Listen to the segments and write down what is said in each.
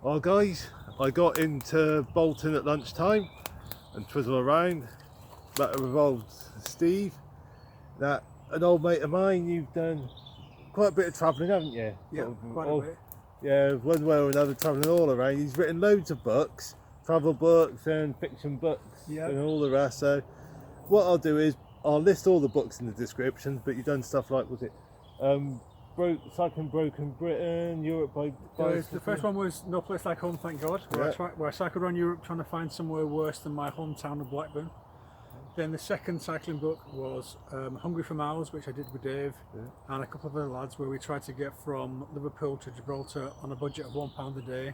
Well guys, I got into Bolton at lunchtime and twizzle around, met with old Steve, that an old mate of mine. You've done quite a bit of travelling, haven't you? Yeah, quite a bit. Yeah, one way or another, travelling all around. He's written loads of books, travel books and fiction books and all the rest. So what I'll do is I'll list all the books in the description, but you've done stuff like, was it Cycling Broken Britain, Europe by The first one was No Place Like Home, thank God, where I cycled around Europe trying to find somewhere worse than my hometown of Blackburn. Then the second cycling book was Hungry for Miles, which I did with Dave and a couple of other lads, where we tried to get from Liverpool to Gibraltar on a budget of £1 a day.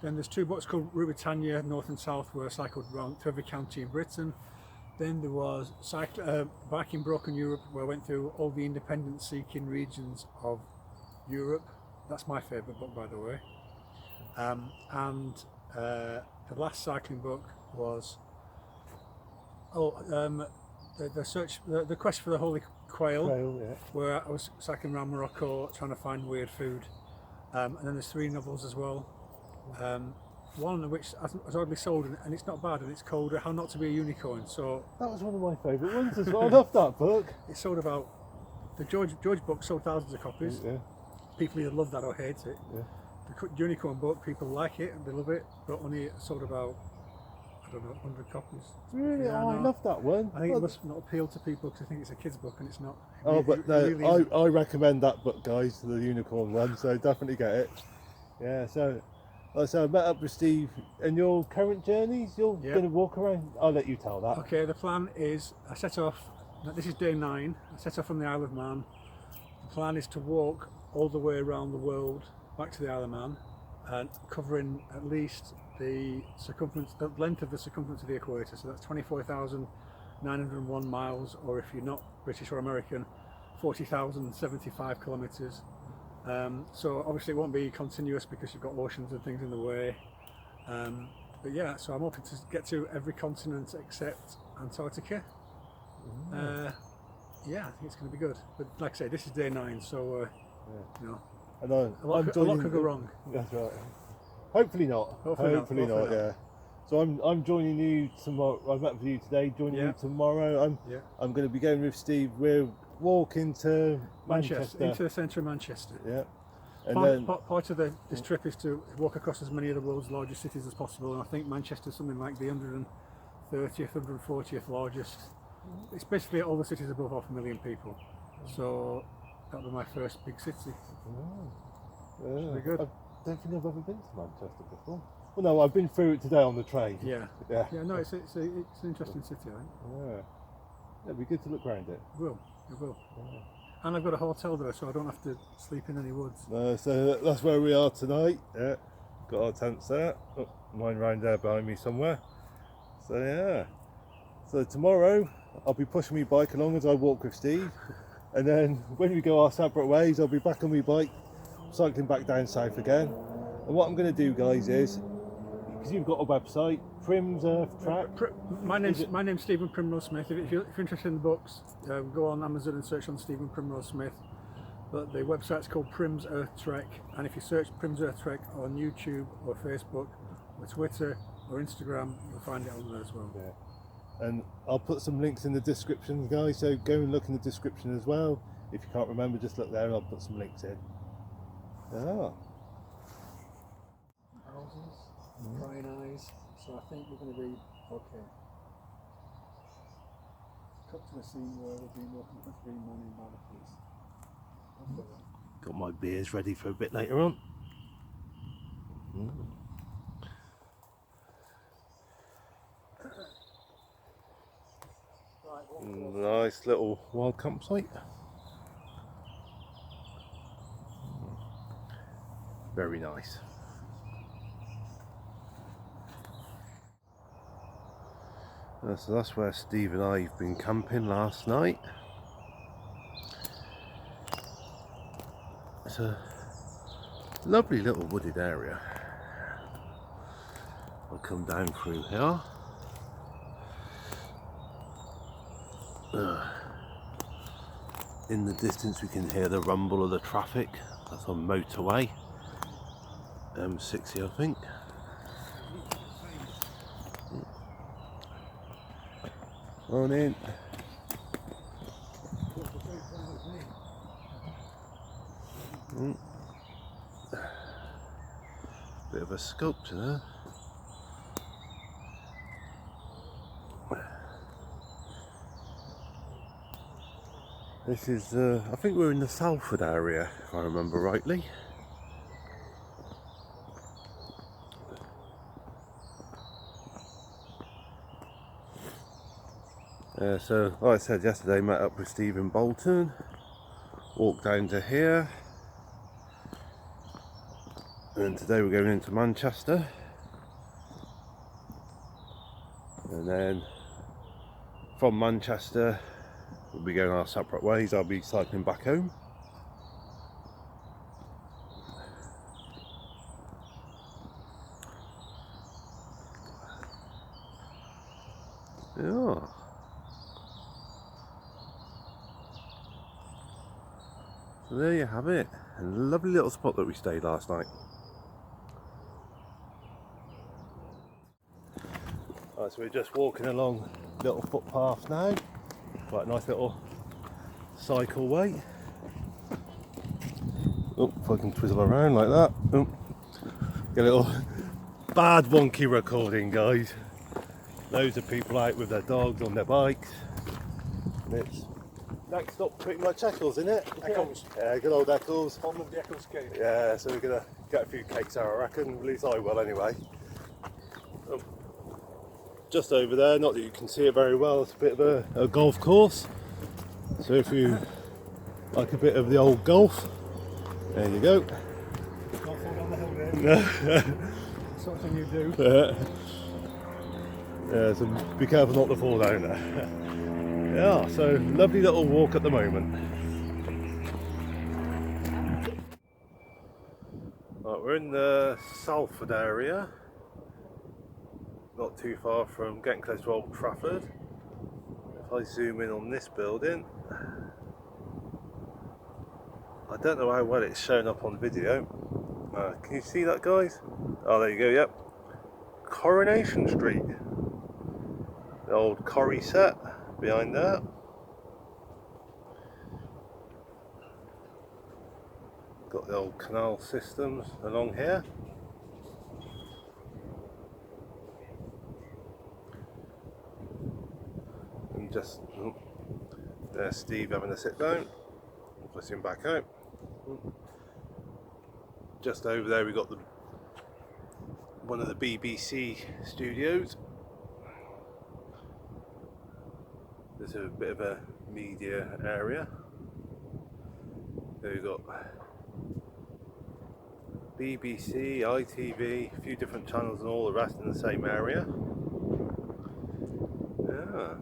Then there's two books called Route Britannia, North and South, where I cycled around through every county in Britain. Then there was Biking Broken Europe, where I went through all the independent seeking regions of Europe. That's my favourite book, by the way. The last cycling book was the Quest for the Holy Quail, where I was cycling around Morocco trying to find weird food. And then there's 3 novels as well. One of which has already sold, and it's not bad, and it's called How Not to Be a Unicorn. So that was one of my favourite ones as well. I love that book. It sold about, the George book sold thousands of copies. People either love that or hate it. The Unicorn book, people like it and they love it, but only sold about, I don't know, 100 copies. Really? I love that one. I think it must not appeal to people because I think it's a kid's book and it's not. I recommend that book, guys, the Unicorn one, so definitely get it. Yeah, so I met up with Steve. And your current journeys, you're going to walk around? I'll let you tell that. Okay, the plan is, I set off, this is day 9, I set off from the Isle of Man. The plan is to walk all the way around the world, back to the Isle of Man, and covering at least the length of the circumference of the equator, so that's 24,901 miles, or if you're not British or American, 40,075 kilometres. So obviously it won't be continuous because you've got oceans and things in the way. But yeah, so I'm hoping to get to every continent except Antarctica. Yeah, I think it's going to be good. But like I say, this is day 9, so you know, a lot could go wrong. That's right. Hopefully not. Hopefully not. Yeah. So I'm joining you tomorrow. I've met with you today. Joining you tomorrow. I'm going to be going with Steve. We're walking to Manchester, into the centre of Manchester. Yeah. And part of this trip is to walk across as many of the world's largest cities as possible. And I think Manchester's something like the 130th, 140th largest. It's basically all the cities above 500,000 people. So that'll be my first big city. Should be good. I don't think I've ever been to Manchester before. Well, no, I've been through it today on the train. Yeah. No, it's an interesting city, I think. Yeah. It'd be good to look around it. It will. Yeah. And I've got a hotel there, so I don't have to sleep in any woods. So that's where we are tonight. Yeah. Got our tents there. Oh, mine round there behind me somewhere. So yeah. So tomorrow I'll be pushing my bike along as I walk with Steve, and then when we go our separate ways, I'll be back on my bike, cycling back down south again. And what I'm going to do, guys, is, because you've got a website, Prim's Earth Trek. My name's Stephen Primrose Smith. If you're interested in the books, go on Amazon and search on Stephen Primrose Smith. But the website's called Prim's Earth Trek, and if you search Prim's Earth Trek on YouTube or Facebook or Twitter or Instagram, you'll find it on there as well. Yeah. And I'll put some links in the description, guys, so go and look in the description as well. If you can't remember, just look there and I'll put some links in. Houses, crying eyes, so I think we're going to be okay. Cut to a scene where we'll be walking with 3 morning by the police. Got my beers ready for a bit later on. Nice little wild campsite. Very nice. So that's where Steve and I have been camping last night. It's a lovely little wooded area. I'll come down through here. In the distance we can hear the rumble of the traffic. That's on motorway. M60 I think. On in. Bit of a sculpture there. This is, I think we're in the Salford area, if I remember rightly. So, like I said yesterday, met up with Steve in Bolton, walked down to here, and today we're going into Manchester, and then from Manchester we'll be going our separate ways. I'll be cycling back home. Yeah. So there you have it, a lovely little spot that we stayed last night. Right, so we're just walking along a little footpath now, quite a nice little cycle way. Oh, if I can twizzle around like that. Oh, get a little bad wonky recording, guys. Loads of people out with their dogs on their bikes. And it's next stop pretty much Eccles, isn't it? Eccles. Yeah, good old Eccles. Home of the Eccles cake. Yeah, so we're gonna get a few cakes out, I reckon. At least I will anyway. Just over there, not that you can see it very well, it's a bit of a golf course. So if you like a bit of the old golf, there you go. Don't fall down the hill there. Something you do. Yeah, so be careful not to fall down there. Yeah, so lovely little walk at the moment. Right, we're in the Salford area, not too far from getting close to Old Trafford. If I zoom in on this building, I don't know how well it's showing up on video. Can you see that, guys? Oh, there you go, yep. Coronation Street. The old Corrie set behind there. Got the old canal systems along here. And just, there's Steve having a sit down. Push him back out. Just over there we got one of the BBC studios. There's a bit of a media area. There we've got BBC, ITV, a few different channels and all the rest in the same area. Yeah.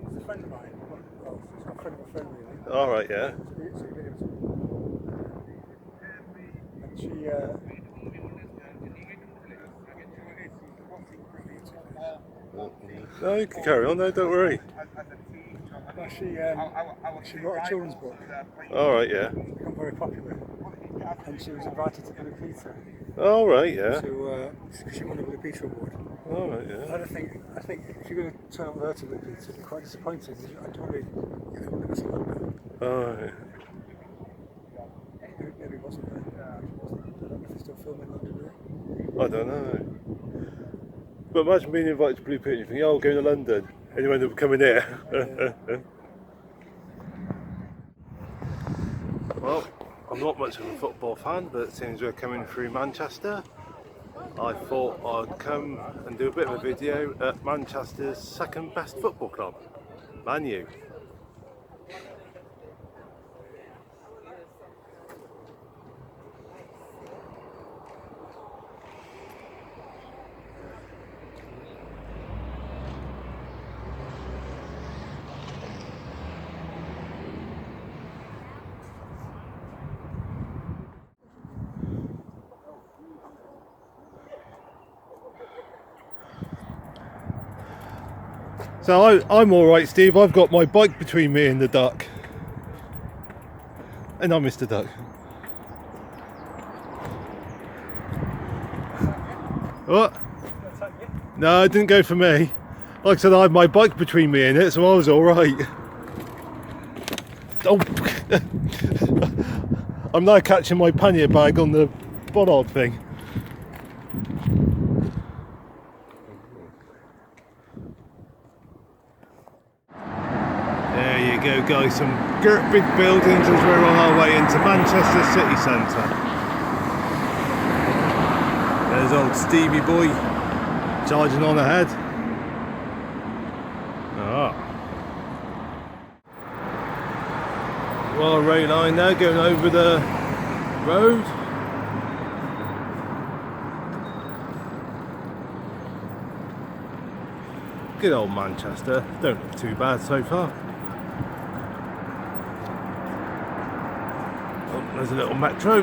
It's a friend of mine. Well, it's not a friend of a friend really. All right, yeah. And she No, you can carry on. No, don't worry. well, she wrote a children's book. All right, yeah. It's become very popular. And she was invited to the Blue Peter. All right, yeah. Because she won the Blue Peter Award. All right, yeah. I think if you're going to turn up there to Blue Peter, it'd be quite disappointing. I don't really want to go to London. All right. Maybe it wasn't there. I don't know if they're still filming London, do I don't know. But imagine being invited to Blue Peter and you think, oh, going to London. And you end up coming here. Yeah. Well, I'm not much of a football fan, but since we're coming through Manchester, I thought I'd come and do a bit of a video at Manchester's second best football club, Man U. So I'm alright, Steve. I've got my bike between me and the duck. And I'm Mr. Duck. What? No, it didn't go for me. Like I said, I had my bike between me and it, so I was alright. Oh. I'm now catching my pannier bag on the bollard thing. There you go, guys, some great big buildings as we're on our way into Manchester city centre. There's old Stevie boy charging on ahead. Well, rail line there going over the road. Good old Manchester, don't look too bad so far. Oh, there's a little metro.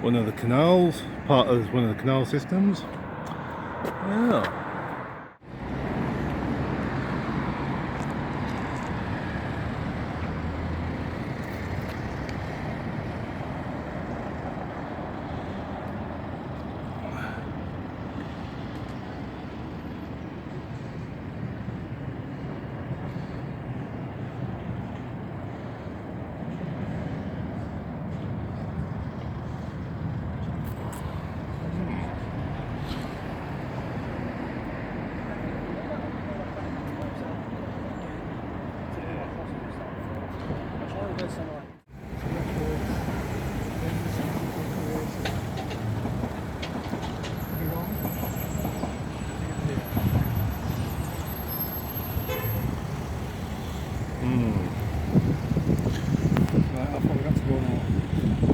One of the canals, part of one of the canal systems. Yeah.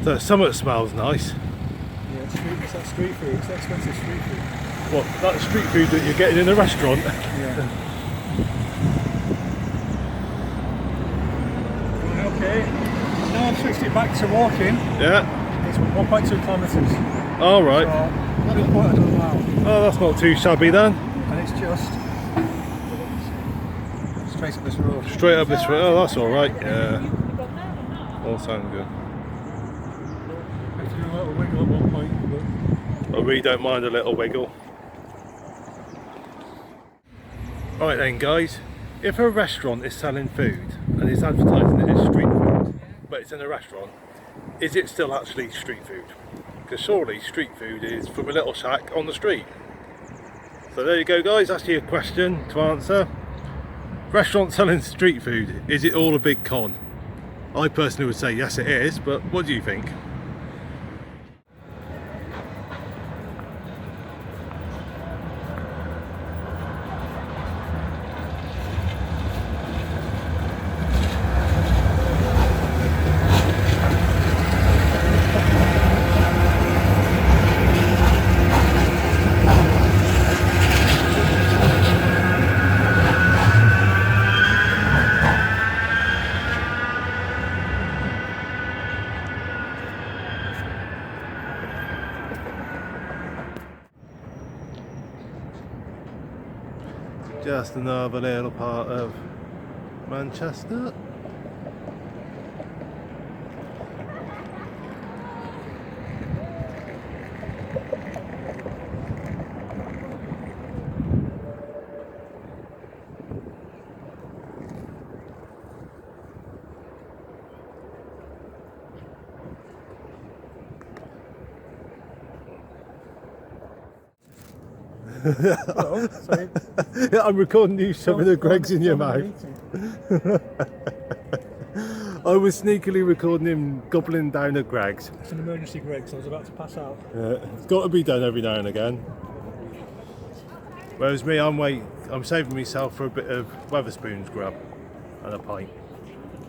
So some smells nice. Yeah, it's that street food. It's expensive street food. What, that street food that you're getting in a restaurant? Yeah. Okay. Now I've switched it back to walking. Yeah. It's 1.2 kilometres. All right. So that's what I do now. Oh, that's not too shabby then. And it's just straight up this road. Straight up this road. Oh, that's all right. Yeah. All sounds good. I have to do a little wiggle at one point, but I really don't mind a little wiggle. Right then, guys. If a restaurant is selling food and it's advertising it as street food, but it's in a restaurant, is it still actually street food? Because surely street food is from a little shack on the street. So there you go, guys, that's your question to answer. Restaurant selling street food, is it all a big con? I personally would say yes it is, but what do you think? Just another little part of Manchester. hello, sorry. Yeah, I'm recording you shoving the Greggs in your mouth. I was sneakily recording him gobbling down a Greggs. It's an emergency Greg, so I was about to pass out. It's got to be done every now and again. Whereas me, I'm saving myself for a bit of Wetherspoons grub and a pint.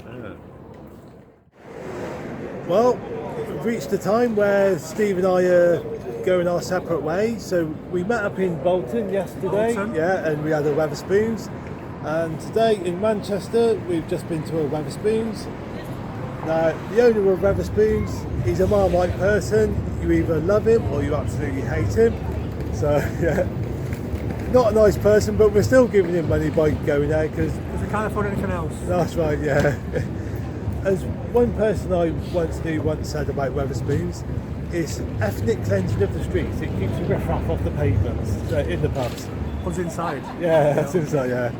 Yeah. Well, we've reached the time where Steve and I are going our separate ways. So we met up in Bolton yesterday, yeah, and we had a Wetherspoons. And today in Manchester, we've just been to a Wetherspoons. Now, the owner of Wetherspoons, he's a Marmite person. You either love him or you absolutely hate him. So, yeah, not a nice person, but we're still giving him money by going out because we can't afford anything else. That's right, yeah. As one person I once knew once said about Wetherspoons, it's ethnic cleansing of the streets. It keeps the riffraff off the pavements in the pubs. What's inside? Yeah, that's inside, yeah.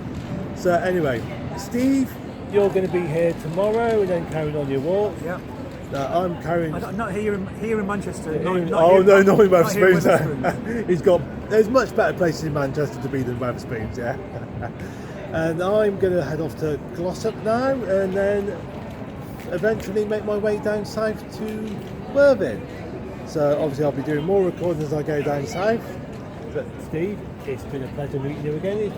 So anyway, Steve, you're going to be here tomorrow and then carrying on your walk. Yeah. I'm carrying. Not here in Manchester. Not in Wetherspoons. There's much better places in Manchester to be than Wetherspoons, yeah. And I'm going to head off to Glossop now and then eventually make my way down south to Worthing. So obviously I'll be doing more recording as I go down south. But Steve, it's been a pleasure meeting you again. It's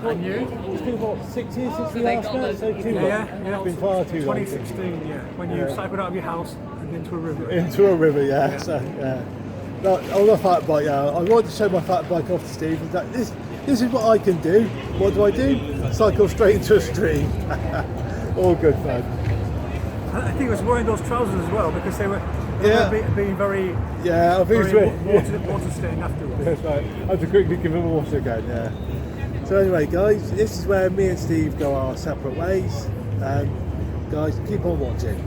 been what, 6 years since we last met? So too long. Yeah. It's been far too long. 2016, yeah. When you cycled out of your house and into a river. Into a river, yeah. So, yeah. No, on a fat bike, yeah. I wanted to show my fat bike off to Steve. And that, this is what I can do. What do? Cycle straight into a stream. All good fun. I think it was wearing those trousers as well because they were being very I think very water stained afterwards. That's right. I have to quickly give him a wash again, yeah. So anyway guys, this is where me and Steve go our separate ways. Guys, keep on watching.